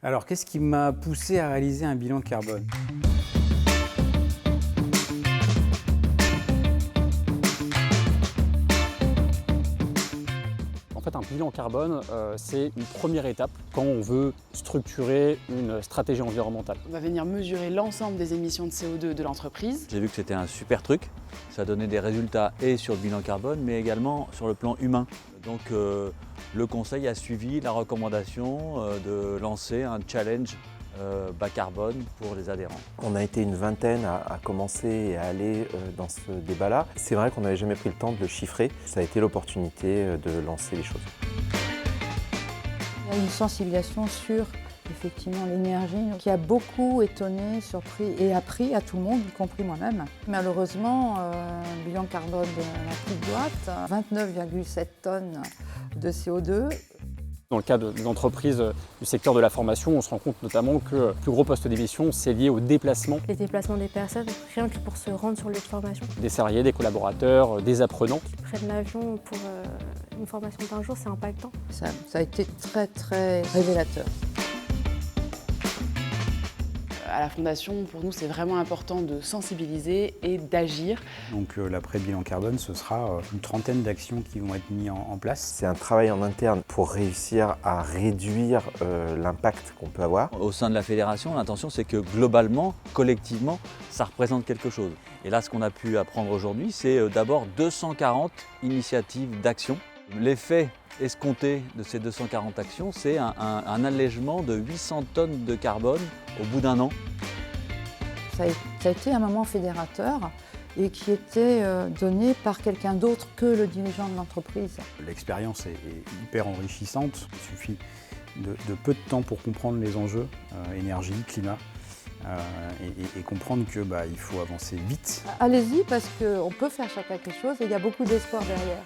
Alors, qu'est-ce qui m'a poussé à réaliser un bilan carbone? En fait, un bilan carbone, c'est une première étape quand on veut structurer une stratégie environnementale. On va venir mesurer l'ensemble des émissions de CO2 de l'entreprise. J'ai vu que c'était un super truc. Ça donnait des résultats et sur le bilan carbone, mais également sur le plan humain. Donc le conseil a suivi la recommandation de lancer un challenge bas carbone pour les adhérents. On a été une vingtaine à commencer et à aller dans ce débat-là. C'est vrai qu'on n'avait jamais pris le temps de le chiffrer. Ça a été l'opportunité de lancer les choses. Il y a une sensibilisation sur effectivement l'énergie qui a beaucoup étonné, surpris et appris à tout le monde, y compris moi-même. Malheureusement, le bilan carbone de la petite boîte, 29,7 tonnes de CO2. Dans le cas des entreprises du secteur de la formation, on se rend compte notamment que le plus gros poste d'émission, c'est lié au déplacement. Les déplacements des personnes, rien que pour se rendre sur le lieu de formation. Des salariés, des collaborateurs, des apprenants. Qui prennent l'avion pour une formation d'un jour, c'est impactant. Ça a été très révélateur. À la Fondation, pour nous, c'est vraiment important de sensibiliser et d'agir. Donc l'après-bilan carbone, ce sera une trentaine d'actions qui vont être mises en place. C'est un travail en interne pour réussir à réduire l'impact qu'on peut avoir. Au sein de la fédération, l'intention c'est que globalement, collectivement, ça représente quelque chose. Et là, ce qu'on a pu apprendre aujourd'hui, c'est d'abord 240 initiatives d'action. L'effet escompté de ces 240 actions, c'est un allègement de 800 tonnes de carbone au bout d'un an. Ça a été un moment fédérateur et qui était donné par quelqu'un d'autre que le dirigeant de l'entreprise. L'expérience est hyper enrichissante. Il suffit de peu de temps pour comprendre les enjeux, énergie, climat, et comprendre que il faut avancer vite. Allez-y parce qu'on peut faire quelque chose et il y a beaucoup d'espoir derrière.